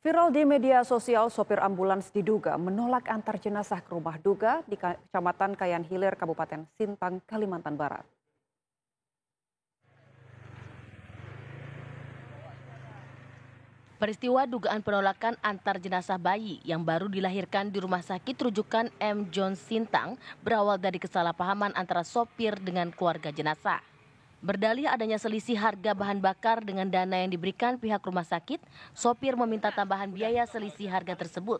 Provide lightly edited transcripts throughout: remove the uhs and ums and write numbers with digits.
Viral di media sosial, sopir ambulans diduga menolak antar jenazah ke rumah duka di Kecamatan Kayan Hilir, Kabupaten Sintang, Kalimantan Barat. Peristiwa dugaan penolakan antar jenazah bayi yang baru dilahirkan di Rumah Sakit Rujukan M. John Sintang berawal dari kesalahpahaman antara sopir dengan keluarga jenazah. Berdalih adanya selisih harga bahan bakar dengan dana yang diberikan pihak rumah sakit, sopir meminta tambahan biaya selisih harga tersebut.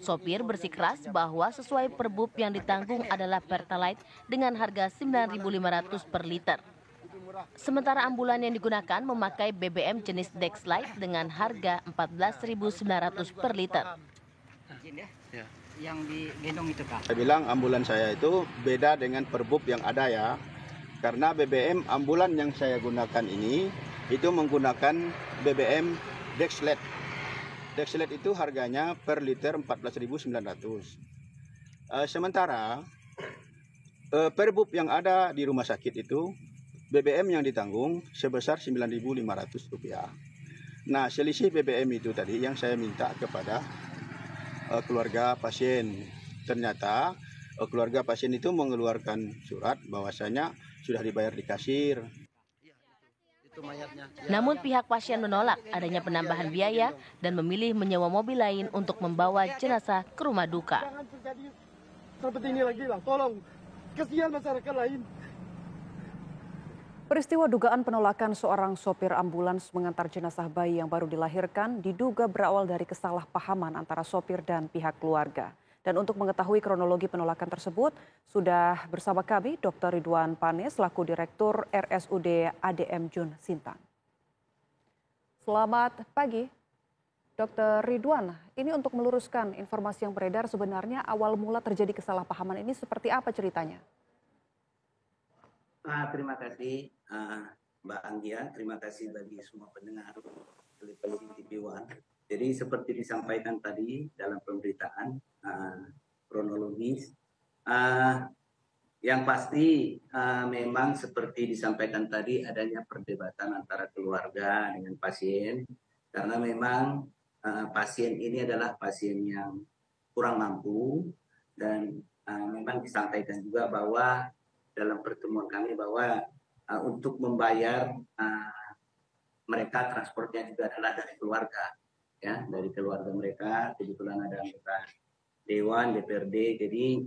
Sopir bersikeras bahwa sesuai perbub yang ditanggung adalah Pertalite dengan harga Rp9.500 per liter. Sementara ambulan yang digunakan memakai BBM jenis Dexlite dengan harga Rp14.900 per liter. Yang digendong itu, Kak? Saya bilang ambulan saya itu beda dengan perbub yang ada ya. Karena BBM ambulan yang saya gunakan ini itu menggunakan BBM Dexlite. Dexlite itu harganya per liter Rp14.900. Sementara perbub yang ada di rumah sakit itu BBM yang ditanggung sebesar Rp9.500. Nah, selisih BBM itu tadi yang saya minta kepada keluarga pasien. Ternyata keluarga pasien itu mengeluarkan surat bahwasanya sudah dibayar di kasir. Namun pihak pasien menolak adanya penambahan biaya dan memilih menyewa mobil lain untuk membawa jenazah ke rumah duka. Seperti ini lagi lah, tolong, kasihan masyarakat lain. Peristiwa dugaan penolakan seorang sopir ambulans mengantar jenazah bayi yang baru dilahirkan diduga berawal dari kesalahpahaman antara sopir dan pihak keluarga. Dan untuk mengetahui kronologi penolakan tersebut, sudah bersama kami Dr. Ridwan Panes, selaku Direktur RSUD ADM John Sintang. Selamat pagi, Dr. Ridwan. Ini untuk meluruskan informasi yang beredar, sebenarnya awal mula terjadi kesalahpahaman ini seperti apa ceritanya? Terima kasih Mbak Anggia, terima kasih bagi semua pendengar televisi TV One. Jadi seperti disampaikan tadi dalam pemberitaan kronologis, yang pasti memang seperti disampaikan tadi adanya perdebatan antara keluarga dengan pasien, karena memang pasien ini adalah pasien yang kurang mampu dan memang disampaikan juga bahwa dalam pertemuan kami bahwa untuk membayar mereka transportnya juga adalah dari keluarga. Ya, dari keluarga mereka, kebetulan ada anggota Dewan, DPRD, jadi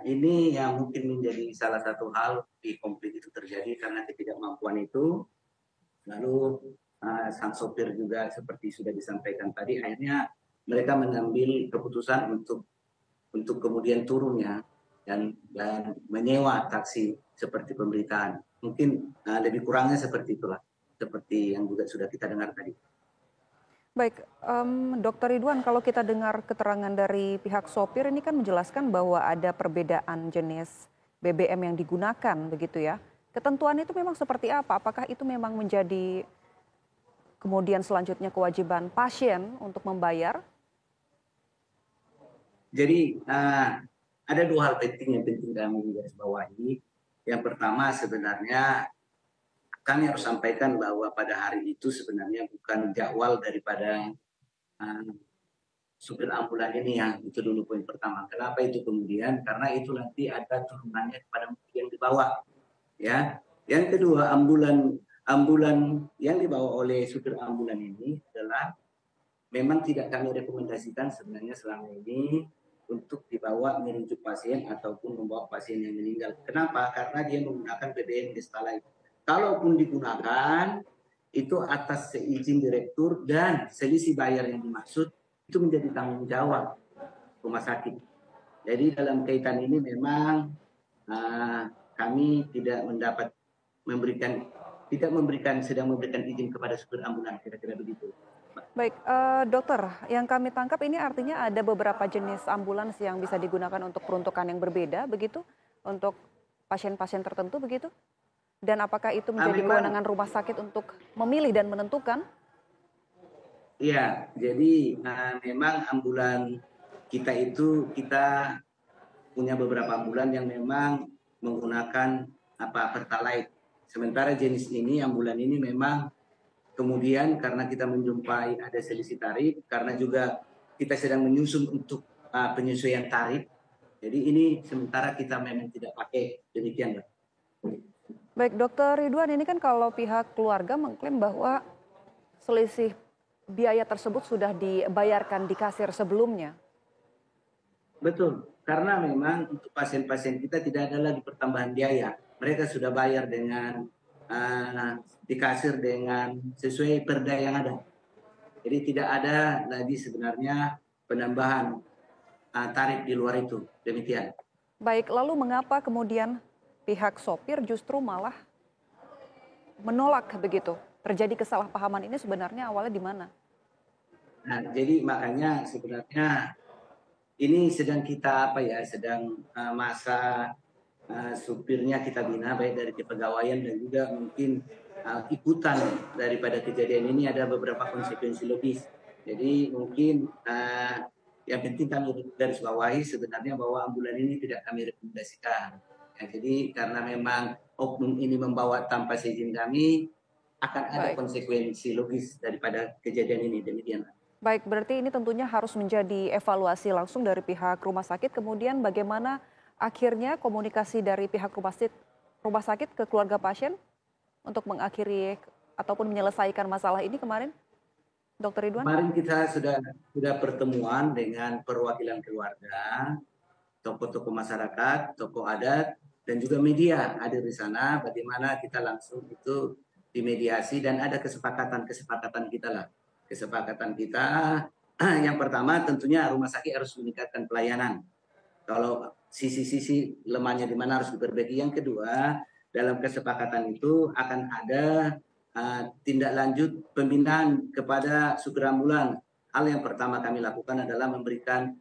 ini yang mungkin menjadi salah satu hal di konflik itu terjadi karena ketidakmampuan itu, lalu sang sopir juga seperti sudah disampaikan tadi, akhirnya mereka mengambil keputusan untuk kemudian turunnya dan menyewa taksi seperti pemberitaan. Mungkin lebih kurangnya seperti itulah, seperti yang juga sudah kita dengar tadi. Baik, Dr. Ridwan, kalau kita dengar keterangan dari pihak sopir ini kan menjelaskan bahwa ada perbedaan jenis BBM yang digunakan begitu ya. Ketentuan itu memang seperti apa? Apakah itu memang menjadi kemudian selanjutnya kewajiban pasien untuk membayar? Jadi ada dua hal penting yang penting kami garisbawahi. Yang pertama sebenarnya kami harus sampaikan bahwa pada hari itu sebenarnya bukan jadwal daripada supir ambulan ini ya, itu dulu poin pertama. Kenapa itu kemudian? Karena itu nanti ada turunannya kepada mobil yang dibawa. Ya. Yang kedua, ambulan yang dibawa oleh supir ambulan ini adalah memang tidak kami rekomendasikan sebenarnya selama ini untuk dibawa merujuk pasien ataupun membawa pasien yang meninggal. Kenapa? Karena dia menggunakan BBM Dexlite. Kalaupun digunakan, itu atas seizin direktur dan selisih bayar yang dimaksud, itu menjadi tanggung jawab rumah sakit. Jadi dalam kaitan ini memang kami tidak sedang memberikan izin kepada supir ambulan, kira-kira begitu. Baik, dokter, yang kami tangkap ini artinya ada beberapa jenis ambulans yang bisa digunakan untuk peruntukan yang berbeda, begitu? Untuk pasien-pasien tertentu, begitu? Dan apakah itu menjadi kewenangan rumah sakit untuk memilih dan menentukan? Iya, jadi memang ambulan kita punya beberapa ambulan yang memang menggunakan Pertalite. Sementara jenis ini, ambulan ini memang kemudian karena kita menjumpai ada selisih tarif, karena juga kita sedang menyusun untuk penyesuaian tarif. Jadi ini sementara kita memang tidak pakai, demikian Mbak. Baik, Dokter Ridwan, ini kan kalau pihak keluarga mengklaim bahwa selisih biaya tersebut sudah dibayarkan di kasir sebelumnya. Betul, karena memang untuk pasien-pasien kita tidak ada lagi pertambahan biaya. Mereka sudah bayar dengan di kasir dengan sesuai perda yang ada. Jadi tidak ada lagi sebenarnya penambahan tarif di luar itu. Demikian. Baik, lalu mengapa kemudian pihak sopir justru malah menolak begitu? Terjadi kesalahpahaman ini sebenarnya awalnya di mana? Nah, jadi makanya sebenarnya ini sedang kita sedang masa supirnya kita bina baik dari kepegawaian dan juga mungkin ikutan daripada kejadian ini ada beberapa konsekuensi logis. Jadi mungkin yang penting kami garis bawahi sebenarnya bahwa ambulan ini tidak kami rekomendasikan. Ya, jadi karena memang oknum ini membawa tanpa izin kami, akan ada konsekuensi logis daripada kejadian ini. Demikian. Baik, berarti ini tentunya harus menjadi evaluasi langsung dari pihak rumah sakit. Kemudian bagaimana akhirnya komunikasi dari pihak rumah sakit ke keluarga pasien untuk mengakhiri ataupun menyelesaikan masalah ini kemarin, Dokter Ridwan? Kemarin kita sudah pertemuan dengan perwakilan keluarga, tokoh-tokoh masyarakat, tokoh adat, dan juga media hadir di sana. Bagaimana kita langsung itu dimediasi dan ada kesepakatan kita lah. Kesepakatan kita yang pertama tentunya rumah sakit harus meningkatkan pelayanan. Kalau sisi-sisi lemahnya di mana harus diperbaiki. Yang kedua, dalam kesepakatan itu akan ada tindak lanjut pembinaan kepada supir ambulan. Hal yang pertama kami lakukan adalah memberikan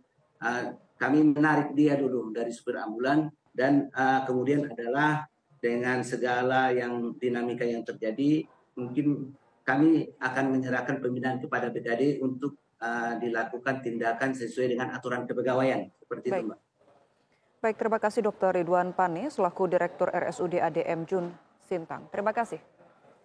kami menarik dia dulu dari supir ambulan dan kemudian adalah dengan segala yang dinamika yang terjadi mungkin kami akan menyerahkan pembinaan kepada BKD untuk dilakukan tindakan sesuai dengan aturan kepegawaian seperti itu Mbak. Baik, terima kasih Dr. Ridwan Pane selaku Direktur RSUD ADM Jun Sintang. Terima kasih.